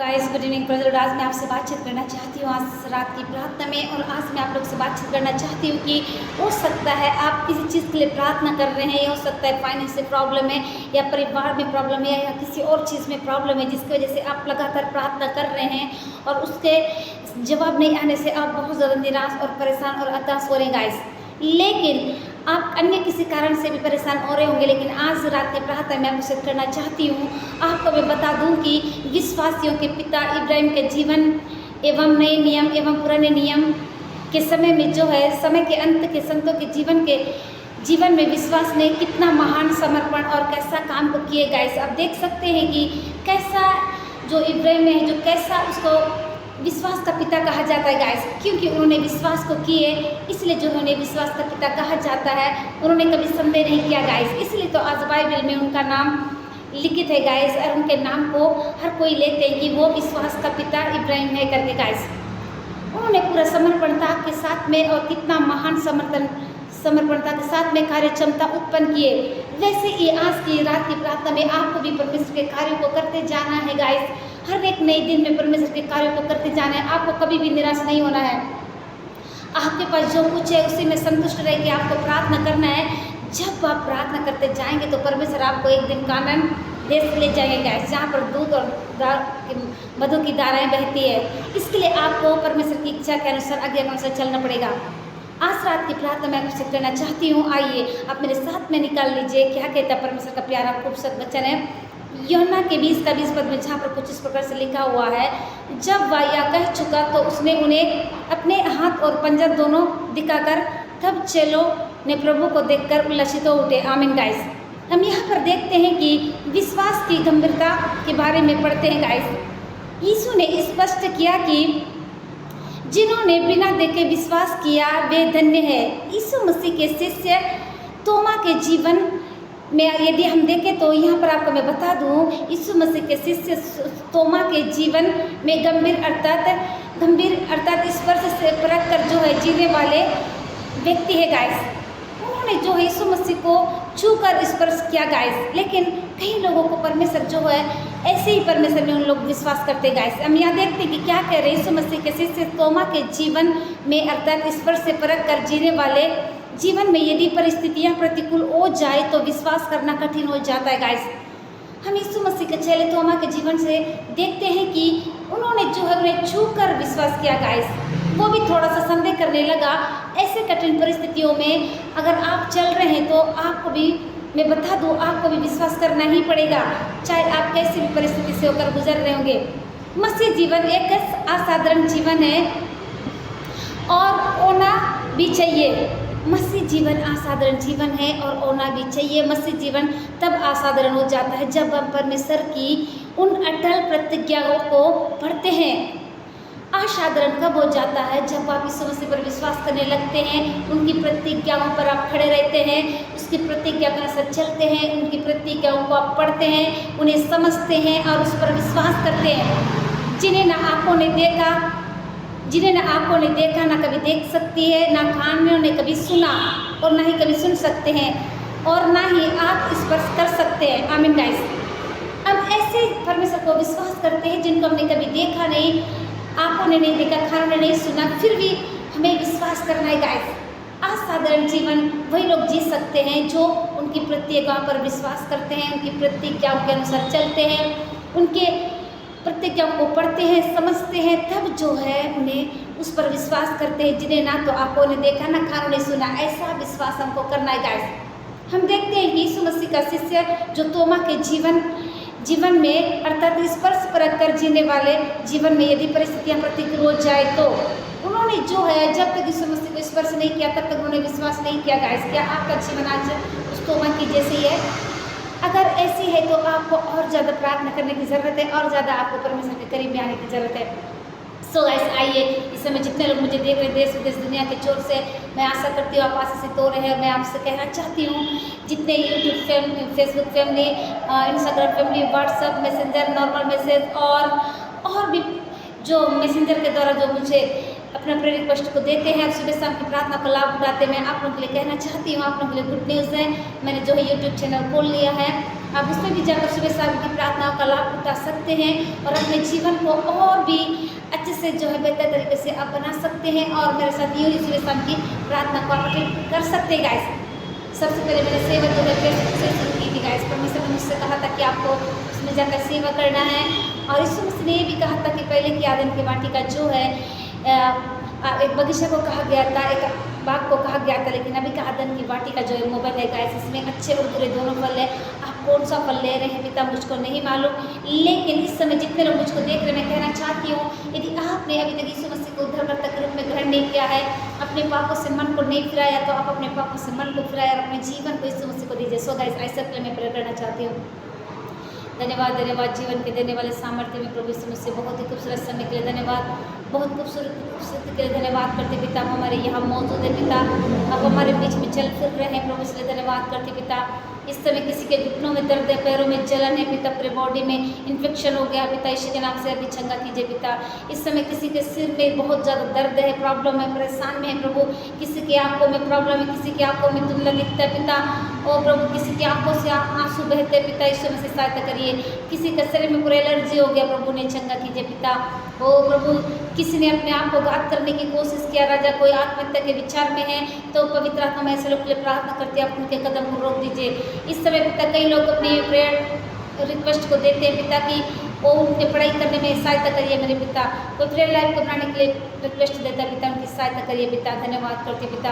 Guys good evening brother. आज मैं आपसे बातचीत करना चाहती हूँ आज रात की प्रार्थना में। और आज मैं आप लोग से बातचीत करना चाहती हूँ कि हो सकता है आप किसी चीज़ के लिए प्रार्थना कर रहे हैं, हो सकता है फाइनेंशियल प्रॉब्लम है या परिवार में प्रॉब्लम है या किसी और चीज़ में प्रॉब्लम है, जिसकी वजह से आप लगातार प्रार्थना कर रहे हैं और उसके जवाब नहीं आने से आप बहुत ज़्यादा निराश और परेशान और हताश हो रहे हैं गाइस। लेकिन आप अन्य किसी कारण से भी परेशान हो रहे होंगे, लेकिन आज रात की प्रार्थना में आपसे करना चाहती हूँ। आपको मैं बता दूँ कि विश्वासियों के पिता इब्राहिम के जीवन एवं नए नियम एवं पुराने नियम के समय में जो है समय के अंत के संतों के जीवन में विश्वास ने कितना महान समर्पण और कैसा काम को किए गाइस। आप देख सकते हैं कि कैसा जो इब्राहिम है, जो कैसा उसको विश्वास का पिता कहा जाता है गाइस, क्योंकि उन्होंने विश्वास को किए, इसलिए जो उन्हें विश्वास का पिता कहा जाता है। उन्होंने कभी संदेह नहीं किया गाइस, इसलिए तो आज बाइबल में उनका नाम लिखित है गाइस और उनके नाम को हर कोई लेते हैं कि वो विश्वास का पिता इब्राहिम है करके गाइस। उन्होंने पूरा समर्पणता के साथ में और कितना महान समर्पणता के साथ में कार्य क्षमता उत्पन्न किए। वैसे ही आज की रात की प्रार्थना में आपको भी परमेश्वर के कार्यों को करते जाना है गाइस। हर एक नए दिन में परमेश्वर के कार्यों को करते जाना है, आपको कभी भी निराश नहीं होना है। आपके पास जो कुछ है उसी में संतुष्ट रह के आपको प्रार्थना करना है। जब आप प्रार्थना करते जाएंगे तो परमेश्वर आपको एक दिन कानान देश ले जाएंगे गाइस, जहाँ पर दूध और मधु की धाराएं बहती है। इसके लिए आपको परमेश्वर की इच्छा के अनुसार आज्ञा के अनुसार चलना पड़ेगा। आज रात की प्रार्थना मैं आपसे करना चाहती हूँ। आइए आप मेरे साथ में निकाल लीजिए क्या कहता है परमेश्वर का प्यारा खूबसूरत वचन है यूहन्ना के 20 पद में, जहाँ पर कुछ इस प्रकार से लिखा हुआ है। जब वह यह कह चुका तो उसने उन्हें अपने हाथ और पंजर दोनों दिखाकर, तब चेलों ने प्रभु को देखकर उल्लसित हो उठे। आमीन गाइस। हम यहाँ पर देखते हैं कि विश्वास की गंभीरता के बारे में पढ़ते हैं गाइस। यीशु ने स्पष्ट किया कि जिन्होंने बिना देखे विश्वास किया वे धन्य है। यीशु मसीह के शिष्य तोमा के जीवन में यदि हम देखें तो यहाँ पर आपको मैं बता दूँ, यीशु मसीह के शिष्य तोमा के जीवन में गंभीर अर्थात स्पर्श से परख कर जो है जीने वाले व्यक्ति है गाइस। उन्होंने जो है यीशु मसीह को छू कर स्पर्श किया गाइस। लेकिन कई लोगों को परमेश्वर जो है ऐसे ही परमेश्वर में उन लोग विश्वास करते गाइस। हम यहाँ देखते हैं कि क्या कह रहे हैं यीशु मसीह के शिष्य तोमा के जीवन में अर्थात स्पर्श से परख कर जीने वाले जीवन में यदि परिस्थितियां प्रतिकूल हो जाए तो विश्वास करना कठिन हो जाता है गाइस। हम यीशु मसीह के चेले तोमा के जीवन से देखते हैं कि उन्होंने जो है उन्हें छू कर विश्वास किया गाइस। वो भी थोड़ा सा संदेह करने लगा। ऐसे कठिन परिस्थितियों में अगर आप चल रहे हैं तो आपको भी मैं बता दूँ, आपको भी विश्वास करना ही पड़ेगा, चाहे आप कैसी भी परिस्थिति से होकर गुजर रहे होंगे। मसीह जीवन एक असाधारण जीवन है और होना भी चाहिए। मसीह जीवन असाधारण जीवन है और होना भी चाहिए। मसीह जीवन तब असाधारण हो जाता है जब हम परमेश्वर की उन अटल प्रतिज्ञाओं को पढ़ते हैं। असाधारण कब हो जाता है जब आप यीशु मसीह पर विश्वास करने लगते हैं, उनकी प्रतिज्ञाओं पर आप खड़े रहते हैं, उसकी प्रतिज्ञा के अनुसार चलते हैं, उनकी प्रतिज्ञाओं को आप पढ़ते हैं, उन्हें समझते हैं और उस पर विश्वास करते हैं। जिन्हें ना आंखों ने देखा ना कभी देख सकती है, ना कानों ने कभी सुना और ना ही कभी सुन सकते हैं और ना ही आप स्पर्श कर सकते हैं। आमीन गाइस। हम ऐसे परमेश्वर को विश्वास करते हैं जिनको हमने कभी देखा नहीं, आंखों ने नहीं देखा, कानों ने नहीं सुना, फिर भी हमें विश्वास करना है गाइस। असाधारण जीवन वही लोग जी सकते हैं जो उनकी प्रतिज्ञाओं पर विश्वास करते हैं, उनकी प्रतिज्ञाओं के अनुसार चलते हैं, उनके प्रतिज्ञाओं को पढ़ते हैं, समझते हैं, तब जो है उन्हें उस पर विश्वास करते हैं जिन्हें ना तो आंखों ने देखा ना कानों ने सुना। ऐसा विश्वास हमको करना है गाइस। हम देखते हैं कि यीशु मसीह का शिष्य जो तोमा के जीवन में अर्थात स्पर्श परख कर जीने वाले जीवन में यदि परिस्थितियां प्रतिकूल हो जाए तो उन्होंने जो है जब तक यीशु मसीह को स्पर्श नहीं किया तब तक उन्होंने विश्वास नहीं किया गाइस। क्या आपका जीवन आज उस तोमा की जैसी है? अगर ऐसी है तो आपको और ज़्यादा प्रार्थना करने की ज़रूरत है और ज़्यादा आपको परमेश्वर के करीब में आने की ज़रूरत है। सो गाइस आइए, इस समय जितने लोग मुझे देख रहे हैं देश विदेश दुनिया के चोर से, मैं आशा करती हूँ आप आशीष से तो रहे हैं। मैं आपसे कहना चाहती हूँ जितने YouTube Facebook family, Instagram family, WhatsApp messenger, normal message और भी जो मैसेंजर के द्वारा जो मुझे अपना प्रेयर रिक्वेस्ट को देते हैं, सुबह शाम की प्रार्थना का लाभ उठाते हैं, मैं आप लोगों के लिए कहना चाहती हूँ, आप लोगों के लिए गुड न्यूज़ है। मैंने जो है यूट्यूब चैनल खोल लिया है आप उसमें भी जाकर सुबह शाम की प्रार्थनाओं का लाभ उठा सकते हैं और अपने जीवन को और भी अच्छे से जो है बेहतर तरीके से आप बना सकते हैं। और मेरे साथ यूँ ही सुबह शाम की प्रार्थना को आप अटेंड कर सकते हैं गाइस। सबसे पहले मैंने सेवा जो है फेसबुक से शुरू की थी गाइस। परमेश्वर ने मुझसे कहा था कि आपको उसमें जाकर सेवा करना है, और यीशु मसीह ने ये भी कहा था कि पहले की आदम की वाटिका जो है एक बगीचा को कहा गया था, एक बाग को कहा गया था, लेकिन अभी का आदम की वाटिका जो है मोबाइल है गाइस। इसमें अच्छे और बुरे दोनों फल है। आप कौन सा फल ले रहे हैं पिता मुझको नहीं मालूम, लेकिन इस समय जितने लोग मुझको देख रहे हैं, मैं कहना चाहती हूँ, यदि आपने अभी तक यीशु मसीह को उद्धारकर्ता के रूप में ग्रहण नहीं किया है, अपने पापों से मन को नहीं फिराया, तो आप अपने पापों से मन को फिराया और अपने जीवन को यीशु मसीह को दीजिए। सो गाइस ऐसा के लिए मैं प्रेयर करना चाहती हूँ। धन्यवाद धन्यवाद जीवन के देने वाले सामर्थ्य में प्रभु यीशु मसीह, बहुत ही खूबसूरत समय के लिए धन्यवाद, बहुत खूबसूरत के लिए धन्यवाद करते पिता। आप हमारे यहाँ मौजूद है पिता, आप हमारे बीच में चल फिर रहे हैं प्रभु, इसलिए धन्यवाद करते पिता। इस समय किसी के घुटनों में दर्द है, पैरों में जलन है पिता, पूरे बॉडी में इन्फेक्शन हो गया पिता, यीशु के नाम से अभी चंगा कीजिए पिता। इस समय किसी के सिर में बहुत ज़्यादा दर्द है, प्रॉब्लम है, परेशान में है प्रभु, किसी की आंखों में प्रॉब्लम है, किसी की आंखों में धुंधला दिखता है पिता, और प्रभु किसी की आंखों से आंसू बहते हैं पिता, यीशु मसीह सहायता करिए। किसी के शरीर में पूरा एलर्जी हो गया प्रभु, ने चंगा कीजिए पिता। ओ प्रभु, किसी ने अपने आप को घात करने की कोशिश किया राजा, कोई आत्महत्या के विचार में है, तो पवित्र आत्मा में ऐसे लोग के लिए प्रार्थना करते हैं, आप उनके कदम को रोक दीजिए। इस समय पिता कई लोग अपनी प्रेयर रिक्वेस्ट को देते हैं पिता की वो उनके पढ़ाई करने में सहायता करिए मेरे पिता, कोई प्रेयर लाइफ को बनाने के लिए रिक्वेस्ट देता है पिता, उनकी सहायता करिए पिता। धन्यवाद करते पिता,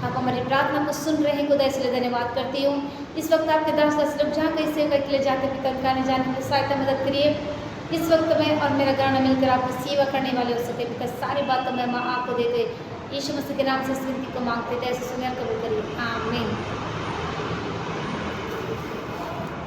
आप हमारी प्रार्थना को सुन रहे हैं खुदा, इसलिए धन्यवाद करती हूँ। इस वक्त आपके दास लोग जहाँ कहीं सेवा के लिए जाते पिता, उनका आने जाने की सहायता मदद करिए। इस वक्त में और मेरा गाना मिलकर आपकी सेवा करने वाले हो सके पिता, सारी बातों में हम आपको देते यीशु मसीह के नाम से इस विनती को मांगते थे, ऐसे सुनिए कबूल करिए, आमीन।